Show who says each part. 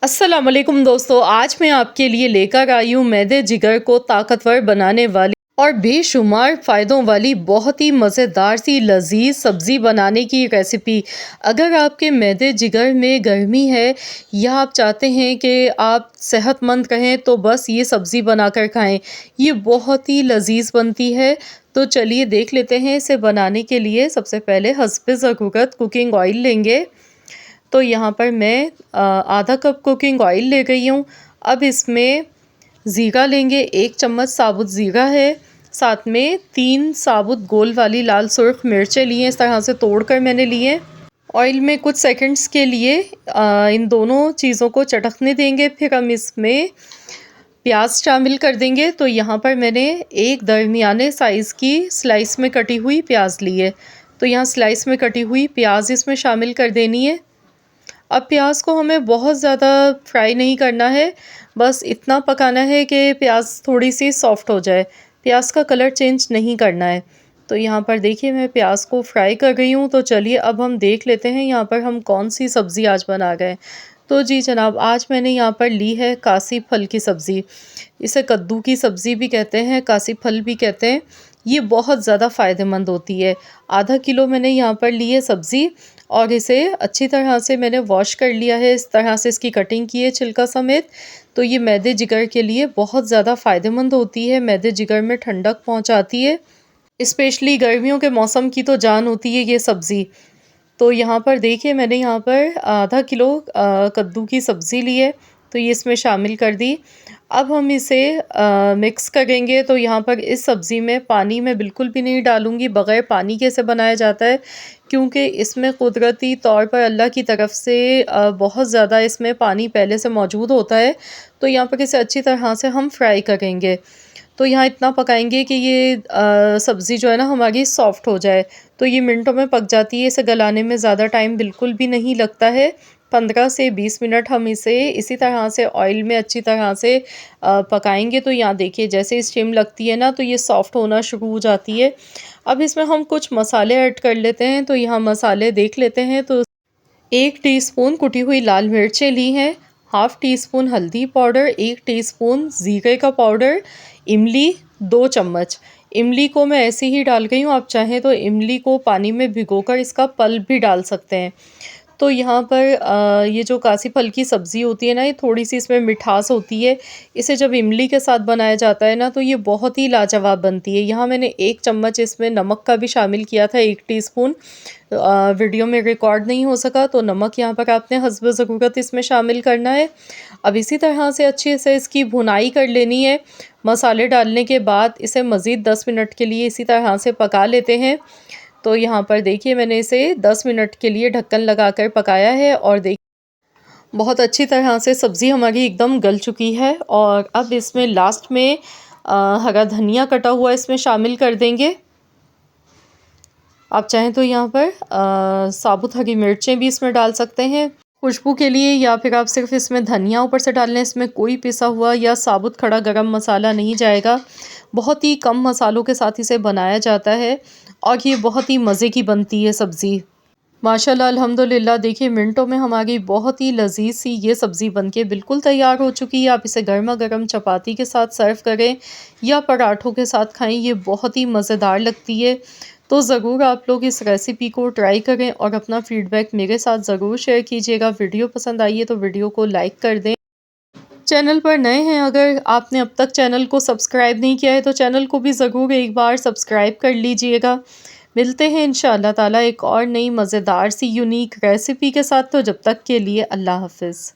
Speaker 1: अस्सलाम वालेकुम दोस्तों, आज मैं आपके लिए लेकर आई हूँ मैदे जिगर को ताकतवर बनाने वाली और बेशुमार फ़ायदों वाली बहुत ही मज़ेदार सी लजीज सब्ज़ी बनाने की रेसिपी। अगर आपके मैदे जिगर में गर्मी है या आप चाहते हैं कि आप सेहतमंद रहें तो बस ये सब्ज़ी बनाकर खाएं। ये बहुत ही लजीज बनती है। तो चलिए देख लेते हैं इसे बनाने के लिए। सबसे पहले हस्बे ज़रूरत कुकिंग ऑयल लेंगे। तो यहाँ पर मैं आधा कप कुकिंग ऑयल ले गई हूँ। अब इसमें ज़ीरा लेंगे, 1 चम्मच साबुत ज़ीरा है। साथ में 3 साबुत गोल वाली लाल सुर्ख मिर्चें ली हैं, इस तरह से तोड़ कर मैंने लिए। ऑयल में कुछ सेकंड्स के लिए इन दोनों चीज़ों को चटकने देंगे। फिर हम इसमें प्याज शामिल कर देंगे। तो यहाँ पर मैंने एक दरमियाने साइज़ की स्लाइस में कटी हुई प्याज ली है। तो यहाँ स्लाइस में कटी हुई प्याज इसमें शामिल कर देनी है। अब प्याज को हमें बहुत ज़्यादा फ्राई नहीं करना है, बस इतना पकाना है कि प्याज थोड़ी सी सॉफ्ट हो जाए। प्याज का कलर चेंज नहीं करना है। तो यहाँ पर देखिए मैं प्याज को फ्राई कर गई हूँ। तो चलिए अब हम देख लेते हैं यहाँ पर हम कौन सी सब्ज़ी आज बना रहे हैं। तो जी जनाब, आज मैंने यहाँ पर ली है कासी फल की सब्ज़ी। इसे कद्दू की सब्ज़ी भी कहते हैं, कासी फल भी कहते हैं। ये बहुत ज़्यादा फ़ायदेमंद होती है। आधा किलो मैंने यहाँ पर ली है सब्ज़ी और इसे अच्छी तरह से मैंने वॉश कर लिया है। इस तरह से इसकी कटिंग की है छिलका समेत। तो ये मैदे जिगर के लिए बहुत ज़्यादा फ़ायदेमंद होती है। मैदे जिगर में ठंडक पहुँचाती है। स्पेशली गर्मियों के मौसम की तो जान होती है ये सब्ज़ी। तो यहाँ पर देखिए मैंने यहाँ पर आधा किलो कद्दू की सब्ज़ी ली है। तो ये इसमें शामिल कर दी। अब हम इसे मिक्स करेंगे। तो यहाँ पर इस सब्ज़ी में पानी मैं बिल्कुल भी नहीं डालूँगी। बग़ैर पानी के इसे बनाया जाता है, क्योंकि इसमें कुदरती तौर पर अल्लाह की तरफ से बहुत ज़्यादा इसमें पानी पहले से मौजूद होता है। तो यहाँ पर इसे अच्छी तरह से हम फ्राई करेंगे। तो यहाँ इतना पकाएंगे कि ये सब्ज़ी जो है ना हमारी सॉफ़्ट हो जाए। तो ये मिनटों में पक जाती है। इसे गलाने में ज़्यादा टाइम बिल्कुल भी नहीं लगता है। 15 से 20 मिनट हम इसे इसी तरह से ऑयल में अच्छी तरह से पकाएंगे। तो यहाँ देखिए जैसे स्टीम लगती है ना तो ये सॉफ़्ट होना शुरू हो जाती है। अब इसमें हम कुछ मसाले ऐड कर लेते हैं। तो यहाँ मसाले देख लेते हैं। तो 1 टीस्पून कुटी हुई लाल मिर्चें ली हैं, हाफ़ टी स्पून हल्दी पाउडर, 1 टीस्पून ज़ीरे का पाउडर, इमली 2 चम्मच। इमली को मैं ऐसे ही डाल गई हूँ, आप चाहें तो इमली को पानी में भिगोकर इसका पल्प भी डाल सकते हैं। तो यहाँ पर ये जो कासी फल की सब्ज़ी होती है ना, ये थोड़ी-सी इसमें मिठास होती है। इसे जब इमली के साथ बनाया जाता है ना, तो ये बहुत ही लाजवाब बनती है। यहाँ मैंने 1 चम्मच इसमें नमक का भी शामिल किया था, 1 टीस्पून। वीडियो में रिकॉर्ड नहीं हो सका, तो नमक यहाँ पर आपने हस्ब ज़रूरत इसमें शामिल करना है। अब इसी तरह से अच्छे से इसकी भुनाई कर लेनी है। मसाले डालने के बाद इसे मज़ीद 10 मिनट के लिए इसी तरह से पका लेते हैं। तो यहाँ पर देखिए मैंने इसे 10 मिनट के लिए ढक्कन लगाकर पकाया है और देखिए बहुत अच्छी तरह से सब्ज़ी हमारी एकदम गल चुकी है। और अब इसमें लास्ट में हरा धनिया कटा हुआ इसमें शामिल कर देंगे। आप चाहें तो यहाँ पर साबुत हरी मिर्चें भी इसमें डाल सकते हैं खुशबू के लिए, या फिर आप सिर्फ इसमें धनिया ऊपर से डाल लें। इसमें कोई पिसा हुआ या साबुत खड़ा गरम मसाला नहीं जाएगा। बहुत ही कम मसालों के साथ इसे बनाया जाता है और ये बहुत ही मज़े की बनती है सब्ज़ी। माशाल्लाह अल्हम्दुलिल्लाह, देखिए मिनटों में हमारी बहुत ही लजीज सी ये सब्ज़ी बनके बिल्कुल तैयार हो चुकी है। आप इसे गर्मा गर्म चपाती के साथ सर्व करें या पराठों के साथ खाएं, ये बहुत ही मज़ेदार लगती है। तो ज़रूर आप लोग इस रेसिपी को ट्राई करें और अपना फ़ीडबैक मेरे साथ ज़रूर शेयर कीजिएगा। वीडियो पसंद आई है तो वीडियो को लाइक कर दें। चैनल पर नए हैं, अगर आपने अब तक चैनल को सब्सक्राइब नहीं किया है तो चैनल को भी ज़रूर एक बार सब्सक्राइब कर लीजिएगा। मिलते हैं इंशाअल्लाह ताला एक और नई मज़ेदार सी यूनिक रेसिपी के साथ। तो जब तक के लिए अल्लाह हाफ़िज़।